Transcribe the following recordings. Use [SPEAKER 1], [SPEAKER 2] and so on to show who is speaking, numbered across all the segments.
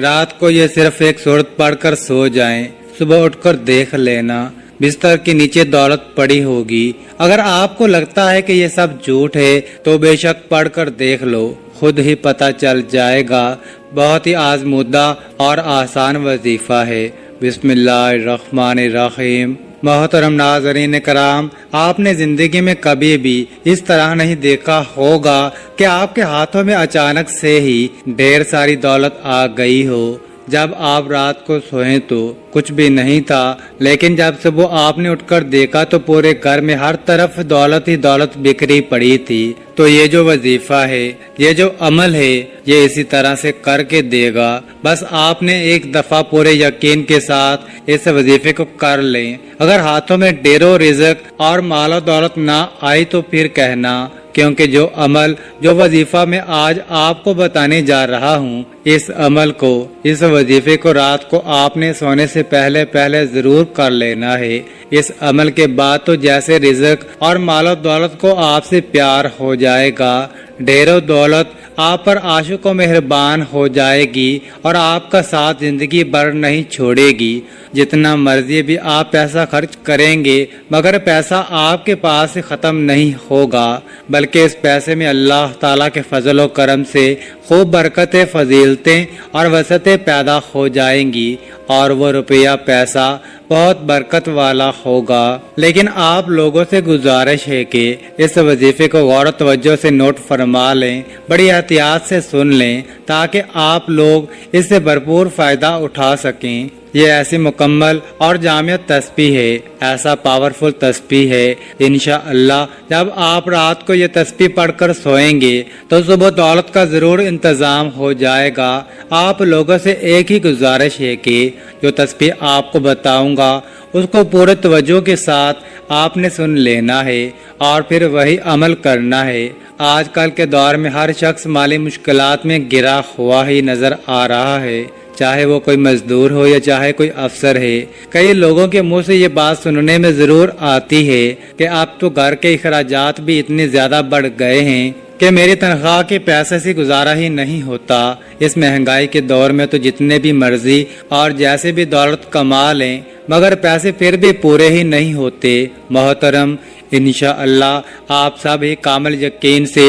[SPEAKER 1] رات کو یہ صرف ایک سورت پڑھ کر سو جائیں، صبح اٹھ کر دیکھ لینا بستر کے نیچے دولت پڑی ہوگی۔ اگر آپ کو لگتا ہے کہ یہ سب جھوٹ ہے تو بے شک پڑھ کر دیکھ لو، خود ہی پتہ چل جائے گا۔ بہت ہی آزمودہ اور آسان وظیفہ ہے۔ بسم اللہ الرحمن الرحیم۔ محترم ناظرین کرام، آپ نے زندگی میں کبھی بھی اس طرح نہیں دیکھا ہوگا کہ آپ کے ہاتھوں میں اچانک سے ہی ڈھیر ساری دولت آ گئی ہو۔ جب آپ رات کو سوئیں تو کچھ بھی نہیں تھا، لیکن جب صبح آپ نے اٹھ کر دیکھا تو پورے گھر میں ہر طرف دولت ہی دولت بکھری پڑی تھی۔ تو یہ جو وظیفہ ہے، یہ جو عمل ہے، یہ اسی طرح سے کر کے دے گا۔ بس آپ نے ایک دفعہ پورے یقین کے ساتھ اس وظیفے کو کر لیں۔ اگر ہاتھوں میں ڈھیروں رزق اور مال و دولت نہ آئی تو پھر کہنا، کیونکہ جو عمل، جو وظیفہ میں آج آپ کو بتانے جا رہا ہوں، اس عمل کو، اس وظیفے کو رات کو آپ نے سونے سے پہلے ضرور کر لینا ہے۔ اس عمل کے بعد تو جیسے رزق اور مال و دولت کو آپ سے پیار ہو جائے گا، ڈھیروں دولت آپ پر عاشق و مہربان ہو جائے گی اور آپ کا ساتھ زندگی بھر نہیں چھوڑے گی۔ جتنا مرضی بھی آپ پیسہ خرچ کریں گے، مگر پیسہ آپ کے پاس سے ختم نہیں ہوگا، بلکہ اس پیسے میں اللہ تعالیٰ کے فضل و کرم سے خوب برکتیں، فضیلتیں اور وسعتیں پیدا ہو جائیں گی، اور وہ روپیہ پیسہ بہت برکت والا ہوگا۔ لیکن آپ لوگوں سے گزارش ہے کہ اس وظیفے کو غور و توجہ سے نوٹ فرما لیں، بڑی احتیاط سے سن لیں، تاکہ آپ لوگ اس سے بھرپور فائدہ اٹھا سکیں۔ یہ ایسی مکمل اور جامع تسبیح ہے، ایسا پاورفل تسبیح ہے، انشاءاللہ جب آپ رات کو یہ تسبیح پڑھ کر سوئیں گے تو صبح دولت کا ضرور انتظام ہو جائے گا۔ آپ لوگوں سے ایک ہی گزارش ہے کہ جو تسبیح آپ کو بتاؤں گا اس کو پورے توجہ کے ساتھ آپ نے سن لینا ہے اور پھر وہی عمل کرنا ہے۔ آج کل کے دور میں ہر شخص مالی مشکلات میں گرا ہوا ہی نظر آ رہا ہے، چاہے وہ کوئی مزدور ہو یا چاہے کوئی افسر ہے۔ کئی لوگوں کے منہ سے یہ بات سننے میں ضرور آتی ہے کہ اب تو گھر کے اخراجات بھی اتنے زیادہ بڑھ گئے ہیں کہ میری تنخواہ کے پیسے سے گزارا ہی نہیں ہوتا۔ اس مہنگائی کے دور میں تو جتنے بھی مرضی اور جیسے بھی دولت کما لیں، مگر پیسے پھر بھی پورے ہی نہیں ہوتے۔ محترم، انشاءاللہ آپ سب ہی کامل یقین سے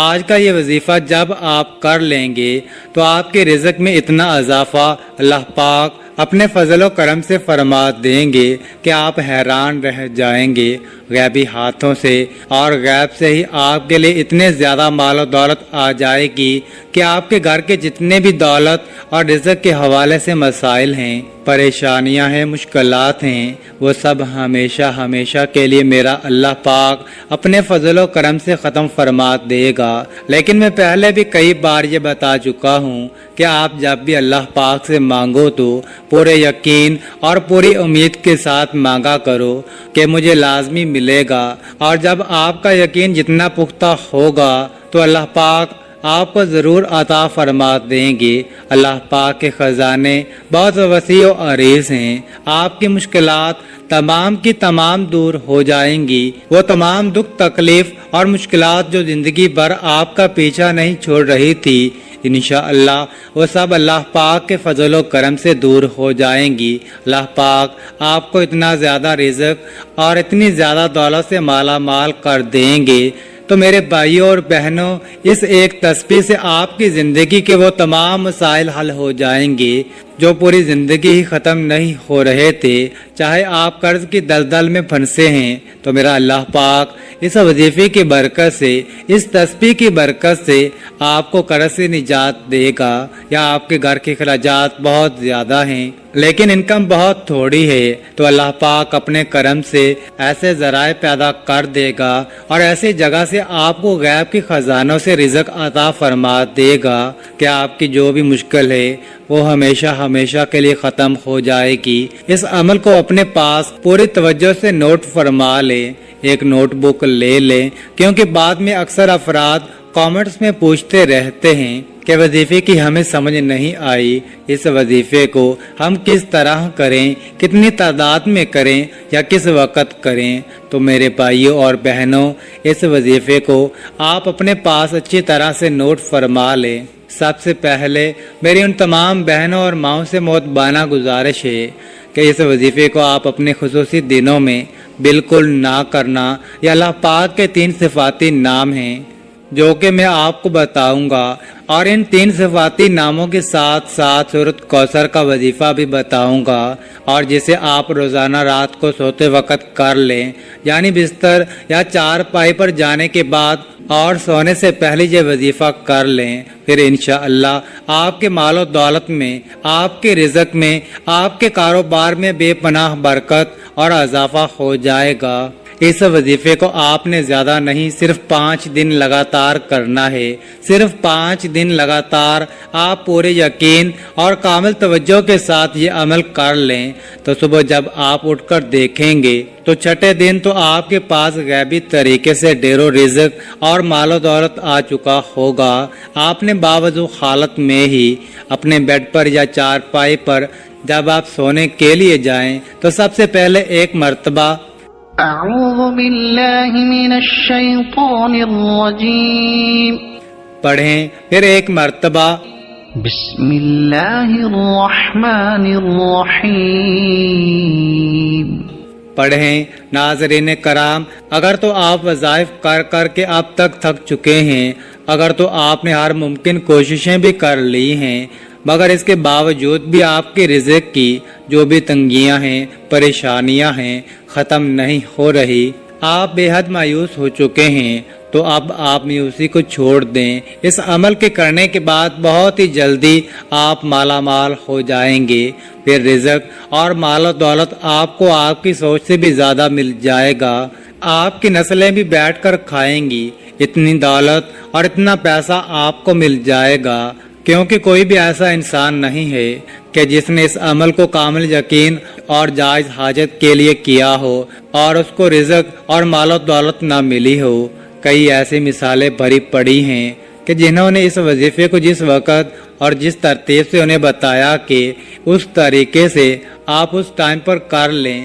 [SPEAKER 1] آج کا یہ وظیفہ جب آپ کر لیں گے تو آپ کے رزق میں اتنا اضافہ اللہ پاک اپنے فضل و کرم سے فرما دیں گے کہ آپ حیران رہ جائیں گے۔ غیبی ہاتھوں سے اور غیب سے ہی آپ کے لیے اتنے زیادہ مال و دولت آ جائے گی کہ آپ کے گھر کے جتنے بھی دولت اور رزق کے حوالے سے مسائل ہیں، پریشانیاں ہیں، مشکلات ہیں، وہ سب ہمیشہ کے لیے میرا اللہ پاک اپنے فضل و کرم سے ختم فرما دے گا۔ لیکن میں پہلے بھی کئی بار یہ بتا چکا ہوں کہ آپ جب بھی اللہ پاک سے مانگو تو پورے یقین اور پوری امید کے ساتھ مانگا کرو کہ مجھے لازمی ملے گا، اور جب آپ کا یقین جتنا پختہ ہوگا تو اللہ پاک آپ کو ضرور عطا فرما دیں گے۔ اللہ پاک کے خزانے بہت وسیع و عریض ہیں، آپ کی مشکلات تمام کی تمام دور ہو جائیں گی۔ وہ تمام دکھ، تکلیف اور مشکلات جو زندگی بھر آپ کا پیچھا نہیں چھوڑ رہی تھی، انشاءاللہ وہ سب اللہ پاک کے فضل و کرم سے دور ہو جائیں گی۔ اللہ پاک آپ کو اتنا زیادہ رزق اور اتنی زیادہ دولت سے مالا مال کر دیں گے۔ تو میرے بھائیوں اور بہنوں، اس ایک تسبیح سے آپ کی زندگی کے وہ تمام مسائل حل ہو جائیں گے جو پوری زندگی ہی ختم نہیں ہو رہے تھے۔ چاہے آپ قرض کی دلدل میں پھنسے ہیں تو میرا اللہ پاک اس وظیفے کی برکت سے، اس تسبیح کی برکت سے آپ کو قرض سے نجات دے گا۔ یا آپ کے گھر کے اخراجات بہت زیادہ ہیں لیکن انکم بہت تھوڑی ہے، تو اللہ پاک اپنے کرم سے ایسے ذرائع پیدا کر دے گا اور ایسی جگہ سے آپ کو غیب کے خزانوں سے رزق عطا فرما دے گا کہ آپ کی جو بھی مشکل ہے وہ ہمیشہ کے لیے ختم ہو جائے گی۔ اس عمل کو اپنے پاس پوری توجہ سے نوٹ فرما لیں، ایک نوٹ بک لے لیں، کیونکہ بعد میں اکثر افراد کامنٹس میں پوچھتے رہتے ہیں کہ وظیفے کی ہمیں سمجھ نہیں آئی، اس وظیفے کو ہم کس طرح کریں، کتنی تعداد میں کریں یا کس وقت کریں۔ تو میرے بھائیوں اور بہنوں، اس وظیفے کو آپ اپنے پاس اچھی طرح سے نوٹ فرما لیں۔ سب سے پہلے میری ان تمام بہنوں اور ماؤں سے مؤدبانہ گزارش ہے کہ اس وظیفے کو آپ اپنے خصوصی دنوں میں بالکل نہ کرنا۔ یہ اللہ پاک کے 3 صفاتی نام ہیں جو کہ میں آپ کو بتاؤں گا، اور ان 3 صفاتی ناموں کے ساتھ ساتھ سورۃ کوثر کا وظیفہ بھی بتاؤں گا، اور جسے آپ روزانہ رات کو سوتے وقت کر لیں، یعنی بستر یا چارپائی پر جانے کے بعد اور سونے سے پہلے یہ وظیفہ کر لیں۔ پھر انشاءاللہ آپ کے مال و دولت میں، آپ کے رزق میں، آپ کے کاروبار میں بے پناہ برکت اور اضافہ ہو جائے گا۔ اس وظیفے کو آپ نے زیادہ نہیں، صرف 5 دن لگاتار کرنا ہے۔ صرف 5 دن لگاتار آپ پورے یقین اور کامل توجہ کے ساتھ یہ عمل کر لیں تو صبح جب آپ اٹھ کر دیکھیں گے تو چھٹے دن تو آپ کے پاس غیبی طریقے سے ڈھیر و رزق اور مال و دولت آ چکا ہوگا۔ آپ نے باوضو حالت میں ہی اپنے بیڈ پر یا چارپائی پر جب آپ سونے کے لیے جائیں تو سب سے پہلے ایک مرتبہ
[SPEAKER 2] اعوذ باللہ من الشیطان الرجیم
[SPEAKER 1] پڑھیں، پھر ایک مرتبہ
[SPEAKER 2] بسم اللہ الرحمن الرحیم
[SPEAKER 1] پڑھیں۔ ناظرین کرام، اگر تو آپ وظائف کر کر کے اب تک تھک چکے ہیں، اگر تو آپ نے ہر ممکن کوششیں بھی کر لی ہیں، مگر اس کے باوجود بھی آپ کے رزق کی جو بھی تنگیاں ہیں، پریشانیاں ہیں، ختم نہیں ہو رہی، آپ بے حد مایوس ہو چکے ہیں، تو اب آپ مایوسی کو چھوڑ دیں۔ اس عمل کے کرنے کے بعد بہت ہی جلدی آپ مالا مال ہو جائیں گے۔ پھر رزق اور مال و دولت آپ کو آپ کی سوچ سے بھی زیادہ مل جائے گا۔ آپ کی نسلیں بھی بیٹھ کر کھائیں گی۔ اتنی دولت اور اتنا پیسہ آپ کو مل جائے گا، کیونکہ کوئی بھی ایسا انسان نہیں ہے کہ جس نے اس عمل کو کامل یقین اور جائز حاجت کے لیے کیا ہو اور اس کو رزق اور مال و دولت نہ ملی ہو۔ کئی ایسی مثالیں بھری پڑی ہیں کہ جنہوں نے اس وظیفے کو جس وقت اور جس ترتیب سے انہیں بتایا کہ اس طریقے سے آپ اس ٹائم پر کر لیں،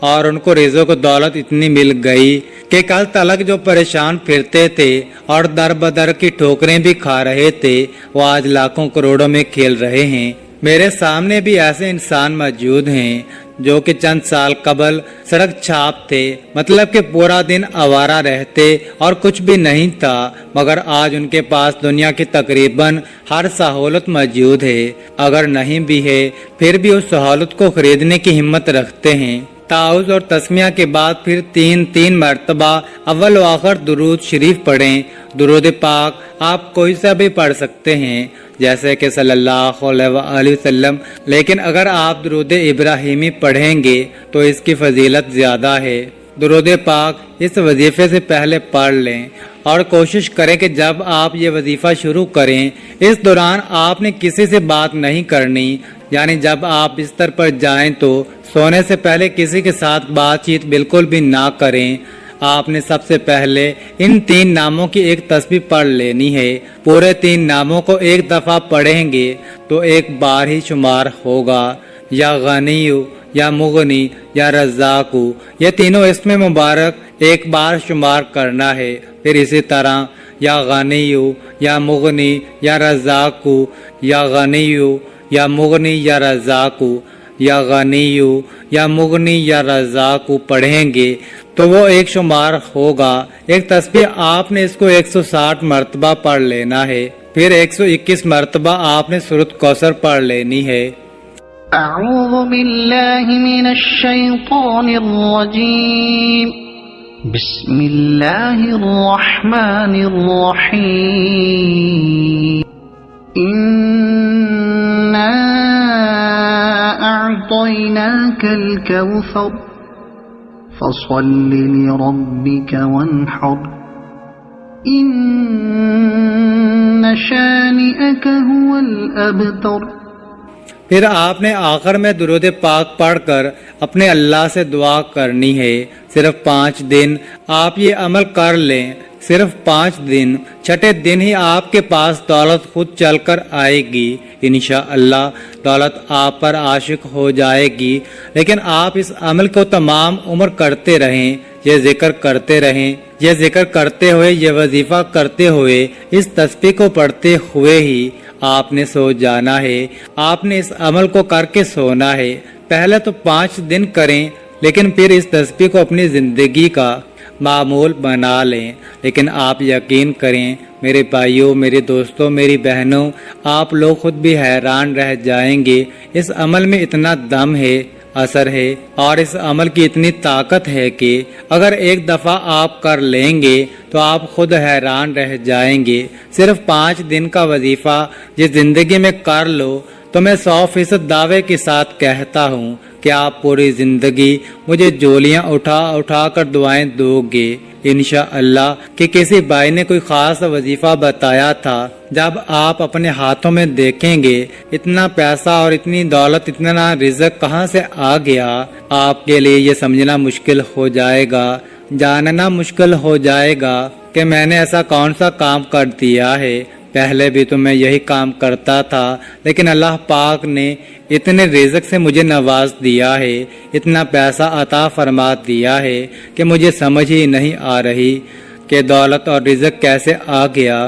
[SPEAKER 1] اور ان کو رزق و دولت اتنی مل گئی کہ کل تلک جو پریشان پھرتے تھے اور در بدر کی ٹھوکریں بھی کھا رہے تھے، وہ آج لاکھوں کروڑوں میں کھیل رہے ہیں۔ میرے سامنے بھی ایسے انسان موجود ہیں جو کہ چند سال قبل سڑک چھاپ تھے، مطلب کہ پورا دن آوارہ رہتے اور کچھ بھی نہیں تھا، مگر آج ان کے پاس دنیا کی تقریباً ہر سہولت موجود ہے، اگر نہیں بھی ہے پھر بھی اس سہولت کو خریدنے کی ہمت رکھتے ہیں۔ تعوذ اور تسمیہ کے بعد پھر 3 مرتبہ اول و آخر درود شریف پڑھیں۔ درود پاک آپ کوئی سا بھی پڑھ سکتے ہیں، جیسے کہ صلی اللہ علیہ وآلہ وسلم، لیکن اگر آپ درود ابراہیمی پڑھیں گے تو اس کی فضیلت زیادہ ہے۔ درود پاک اس وظیفے سے پہلے پڑھ لیں، اور کوشش کریں کہ جب آپ یہ وظیفہ شروع کریں اس دوران آپ نے کسی سے بات نہیں کرنی، یعنی جب آپ بستر پر جائیں تو سونے سے پہلے کسی کے ساتھ بات چیت بالکل بھی نہ کریں۔ آپ نے سب سے پہلے ان 3 ناموں کی ایک تسبیح پڑھ لینی ہے۔ پورے 3 ناموں کو ایک دفعہ پڑھیں گے تو ایک بار ہی شمار ہوگا۔ یا غنی، یا مغنی، یا رزاق، یہ تینوں اسم مبارک ایک بار شمار کرنا ہے۔ پھر اسی طرح یا غنی، یا مغنی، یا رزاق، یا غنی، یا مغنی، یا رزاق، یا غنی، یا مغنی، یا رزاق پڑھیں گے تو وہ ایک شمار ہوگا۔ ایک تسبیح آپ نے اس کو 160 مرتبہ پڑھ لینا ہے۔ پھر 121 مرتبہ آپ نے سورۃ کوثر پڑھ لینی ہے۔
[SPEAKER 2] اعوذ باللہ من الشیطان الرجیم بسم اللہ الرحمن الرحیم انا اعطیناک الکوثر فصل لربک وانحر ان شانئک هو الابتر۔
[SPEAKER 1] پھر آپ نے آخر میں درود پاک پڑھ کر اپنے اللہ سے دعا کرنی ہے۔ صرف 5 دن آپ یہ عمل کر لیں، صرف 5 دن، چھٹے دن ہی آپ کے پاس دولت خود چل کر آئے گی۔ انشاءاللہ دولت آپ پر عاشق ہو جائے گی، لیکن آپ اس عمل کو تمام عمر کرتے رہیں، یہ ذکر کرتے رہیں، یہ ذکر کرتے ہوئے، یہ وظیفہ کرتے ہوئے، اس تسبیح کو پڑھتے ہوئے ہی آپ نے سو جانا ہے، آپ نے اس عمل کو کر کے سونا ہے۔ پہلے تو 5 دن کریں، لیکن پھر اس تسبیح کو اپنی زندگی کا معمول بنا لیں۔ لیکن آپ یقین کریں میرے بھائیوں، میرے دوستوں، میری بہنوں، آپ لوگ خود بھی حیران رہ جائیں گے۔ اس عمل میں اتنا دم ہے، اثر ہے، اور اس عمل کی اتنی طاقت ہے کہ اگر ایک دفعہ آپ کر لیں گے تو آپ خود حیران رہ جائیں گے۔ صرف 5 دن کا وظیفہ جس زندگی میں کر لو تو میں 100% دعوے کے ساتھ کہتا ہوں کہ آپ پوری زندگی مجھے جولیاں اٹھا اٹھا کر دعائیں دو گے انشاءاللہ۔ کہ کسی بھائی نے کوئی خاص وظیفہ بتایا تھا، جب آپ اپنے ہاتھوں میں دیکھیں گے اتنا پیسہ اور اتنی دولت، اتنا رزق کہاں سے آ گیا، آپ کے لیے یہ سمجھنا مشکل ہو جائے گا، جاننا مشکل ہو جائے گا کہ میں نے ایسا کون سا کام کر دیا ہے۔ پہلے بھی تو میں یہی کام کرتا تھا، لیکن اللہ پاک نے اتنے رزق سے مجھے نواز دیا ہے، اتنا پیسہ عطا فرما دیا ہے کہ مجھے سمجھ ہی نہیں آ رہی کہ دولت اور رزق کیسے آ گیا۔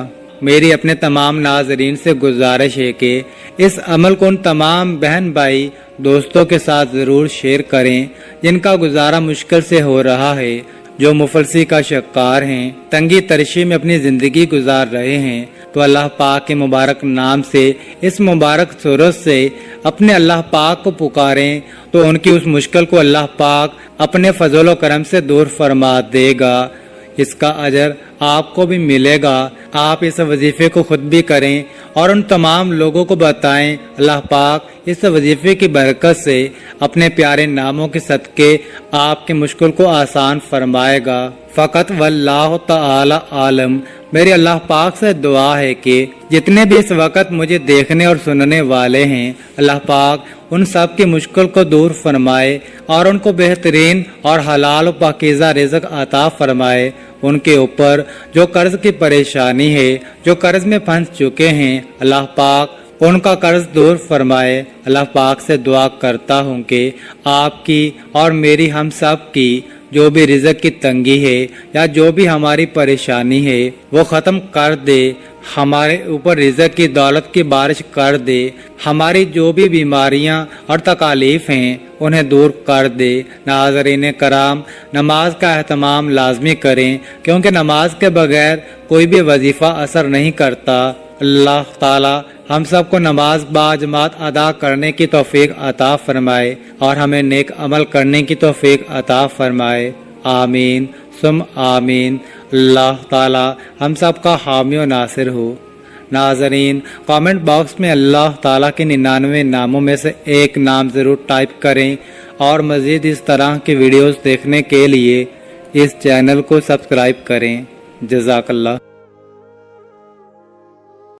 [SPEAKER 1] میری اپنے تمام ناظرین سے گزارش ہے کہ اس عمل کو ان تمام بہن بھائی دوستوں کے ساتھ ضرور شیئر کریں جن کا گزارا مشکل سے ہو رہا ہے، جو مفلسی کا شکار ہیں، تنگی ترشی میں اپنی زندگی گزار رہے ہیں۔ تو اللہ پاک کے مبارک نام سے، اس مبارک سورت سے اپنے اللہ پاک کو پکاریں تو ان کی اس مشکل کو اللہ پاک اپنے فضل و کرم سے دور فرما دے گا۔ اس کا اجر آپ کو بھی ملے گا۔ آپ اس وظیفے کو خود بھی کریں اور ان تمام لوگوں کو بتائیں۔ اللہ پاک اس وظیفے کی برکت سے اپنے پیارے ناموں کے صدقے آپ کی مشکل کو آسان فرمائے گا۔ فقط واللہ تعالی عالم۔ میری اللہ پاک سے دعا ہے کہ جتنے بھی اس وقت مجھے دیکھنے اور سننے والے ہیں، اللہ پاک ان سب کی مشکل کو دور فرمائے اور ان کو بہترین اور حلال و پاکیزہ رزق عطا فرمائے۔ ان کے اوپر جو قرض کی پریشانی ہے، جو قرض میں پھنس چکے ہیں، اللہ پاک ان کا قرض دور فرمائے۔ اللہ پاک سے دعا کرتا ہوں کہ آپ کی اور میری، ہم سب کی جو بھی رزق کی تنگی ہے یا جو بھی ہماری پریشانی ہے وہ ختم کر دے، ہمارے اوپر رزق کی دولت کی بارش کر دے، ہماری جو بھی بیماریاں اور تکالیف ہیں انہیں دور کر دے۔ ناظرین کرام، نماز کا اہتمام لازمی کریں، کیونکہ نماز کے بغیر کوئی بھی وظیفہ اثر نہیں کرتا۔ اللہ تعالی ہم سب کو نماز با جماعت ادا کرنے کی توفیق عطا فرمائے اور ہمیں نیک عمل کرنے کی توفیق عطا فرمائے۔ آمین ثم آمین۔ اللہ تعالی ہم سب کا حامی و ناصر ہو۔ ناظرین، کامنٹ باکس میں اللہ تعالیٰ کے 99 ناموں میں سے ایک نام ضرور ٹائپ کریں اور مزید اس طرح کی ویڈیوز دیکھنے کے لیے اس چینل کو سبسکرائب کریں۔ جزاک اللہ۔